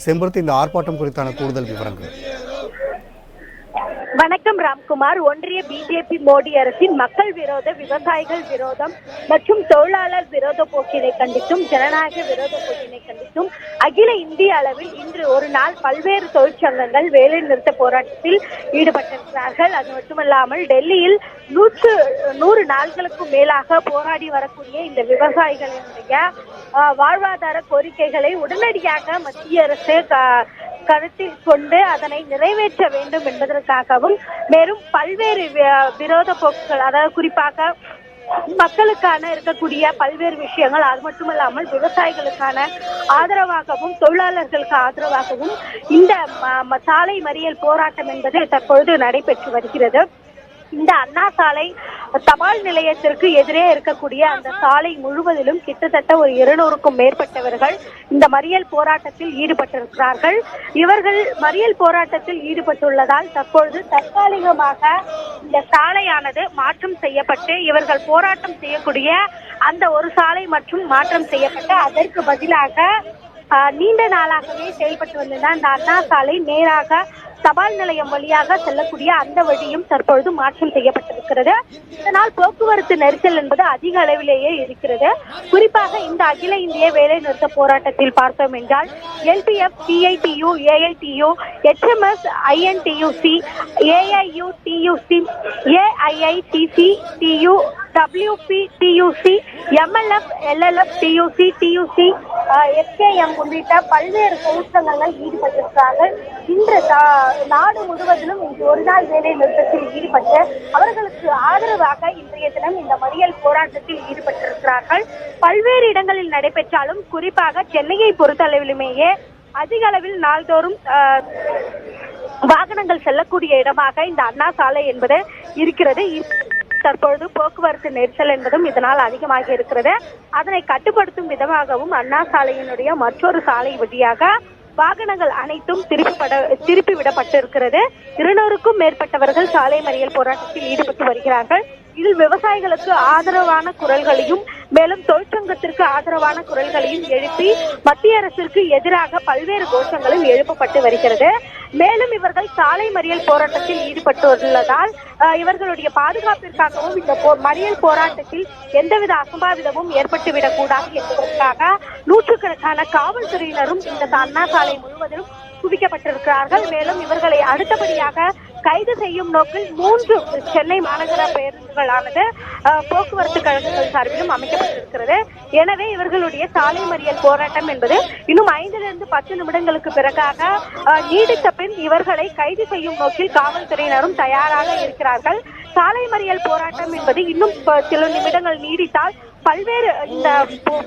செம்பருத்தி, இந்த ஆர்ப்பாட்டம் குறித்தான கூடுதல் விவரங்கள். வணக்கம் ராம்குமார். ஒன்றிய பிஜேபி மோடி அரசின் மக்கள் விரோத, விவசாயிகள் விரோதம் மற்றும் தொழிலாளர் விரோத போக்கினை கண்டித்தும் ஜனநாயக விரோத போக்கினை கண்டித்தும் அகில இந்திய அளவில் இன்று ஒரு நாள் பல்வேறு தொழிற்சங்கங்கள் வேலை நிறுத்த போராட்டத்தில் ஈடுபட்டிருக்கிறார்கள். அது மட்டுமல்லாமல் டெல்லியில் 100 நாட்களுக்கும் மேலாக போராடி வரக்கூடிய இந்த விவசாயிகளினுடைய வாழ்வாதார கோரிக்கைகளை உடனடியாக மத்திய அரசு கருத்தில் கொண்டு அதனை நிறைவேற்ற வேண்டும் என்பதற்காகவும் மேலும் பல்வேறு விரோத போக்குகள், அதாவது குறிப்பாக மக்களுக்கான இருக்கக்கூடிய பல்வேறு விஷயங்கள், அது மட்டுமல்லாமல் விவசாயிகளுக்கான ஆதரவாகவும் தொழிலாளர்களுக்கு ஆதரவாகவும் இந்த சாலை மறியல் போராட்டம் என்பது தற்பொழுது நடைபெற்று வருகிறது. இந்த அண்ணா சாலை தபால் நிலையத்திற்கு எதிரே இருக்கக்கூடிய அந்த சாலை முழுவதிலும் கிட்டத்தட்ட ஒரு 200க்கும் மேற்பட்டவர்கள் இந்த மறியல் போராட்டத்தில் ஈடுபட்டிருக்கிறார்கள். இவர்கள் மறியல் போராட்டத்தில் ஈடுபட்டுள்ளதால் தற்பொழுது தற்காலிகமாக இந்த சாலையானது மாற்றம் செய்யப்பட்டு இவர்கள் போராட்டம் செய்யக்கூடிய அந்த ஒரு சாலை மற்றும் மாற்றம் செய்யப்பட்டு அதற்கு பதிலாக நீண்ட நாளாகவே செயல்பட்டு வந்தது அந்த அண்ணா சாலை நேராக தபால் நிலையம் வழியாக செல்லக்கூடிய அந்த வழியும் தற்பொழுது மாற்றம் செய்யப்பட்டிருக்கிறது. இதனால் போக்குவரத்து நெரிசல் என்பது அதிக அளவிலேயே இருக்கிறது. குறிப்பாக இந்த அகில இந்திய வேலை நிறுத்த போராட்டத்தில் பார்த்தோம் என்றால் LPF, CITU, AITU, HMS, INTUC, AIUTUC, AIITC, TU, WP, TUC, MLF, LLF, TUC, TUC, SKM உள்ளிட்ட பல்வேறு தொழிற்சங்கங்கள் ஈடுபட்டிருக்கிறார்கள். இன்று நாடு முழுவதிலும் இன்று ஒரு நாள் வேலை நிறுத்தத்தில் ஈடுபட்டு அவர்களுக்கு ஆதரவாக இன்றைய தினம் இந்த மறியல் போராட்டத்தில் ஈடுபட்டிருக்கிறார்கள். பல்வேறு இடங்களில் நடைபெற்றாலும் குறிப்பாக சென்னையை பொறுத்தளவிலுமேயே அதிக அளவில் நாள்தோறும் வாகனங்கள் செல்லக்கூடிய இடமாக இந்த அண்ணா சாலை என்பது இருக்கிறது. தற்பொழுது போக்குவரத்து நெரிசல் என்பதும் இதனால் அதிகமாக இருக்கிறது. அதனை கட்டுப்படுத்தும் விதமாகவும் அண்ணா சாலையினுடைய மற்றொரு சாலை வழியாக வாகனங்கள் அனைத்தும் திருப்பி விடப்பட்டிருக்கிறது. 200க்கும் மேற்பட்டவர்கள் சாலை மறியல் போராட்டத்தில் ஈடுபட்டு வருகிறார்கள். இதில் விவசாயிகளுக்கு ஆதரவான குரல்களையும் மேலும் தொழிற்சங்கத்திற்கு ஆதரவான குரல்களையும் எழுப்பி மத்திய அரசிற்கு எதிராக பல்வேறு கோஷங்களும் எழுப்பப்பட்டு வருகிறது. மேலும் இவர்கள் சாலை மறியல் போராட்டத்தில் ஈடுபட்டுள்ளதால் இவர்களுடைய பாதுகாப்பிற்காகவும் இந்த மறியல் போராட்டத்தில் எந்தவித அசம்பாவிதமும் ஏற்பட்டுவிடக் கூடாது என்பதற்காக நூற்றுக்கணக்கான காவல்துறையினரும் இந்த அண்ணா சாலை முழுவதிலும் குவிக்கப்பட்டிருக்கிறார்கள். மேலும் இவர்களை அடுத்தபடியாக கைது செய்யும் நோக்கில் 3 சென்னை மாநகர பேருந்துகளானது போக்குவரத்து கழகங்கள் சார்பிலும் அமைக்கப்பட்டிருக்கிறது. எனவே இவர்களுடைய சாலை மறியல் போராட்டம் என்பது இன்னும் 5லிருந்து 10 நிமிடங்களுக்கு பிறகாக நீடித்த பின் இவர்களை கைது செய்யும் நோக்கில் காவல்துறையினரும் தயாராக இருக்கிறார்கள். சாலை மறியல் போராட்டம் என்பது இன்னும் சில நிமிடங்கள் நீடித்தால் பல்வேறு இந்த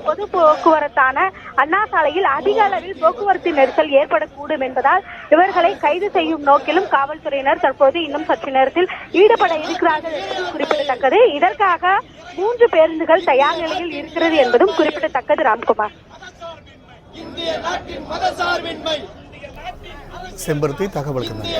பொது போக்குவரத்தான அண்ணா சாலையில் அதிக அளவில் போக்குவரத்து நெரிசல் ஏற்படக்கூடும் என்பதால் இவர்களை கைது செய்யும் நோக்கிலும் காவல்துறையினர் தற்போது இன்னும் சற்று நேரத்தில் ஈடுபட இருக்கிறார்கள் என்பதும் குறிப்பிடத்தக்கது. இதற்காக 3 பேருந்துகள் தயார் நிலையில் இருக்கிறது என்பதும் குறிப்பிடத்தக்கது. ராம்குமார். செம்பருத்தி, தகவலுக்கு நன்றி.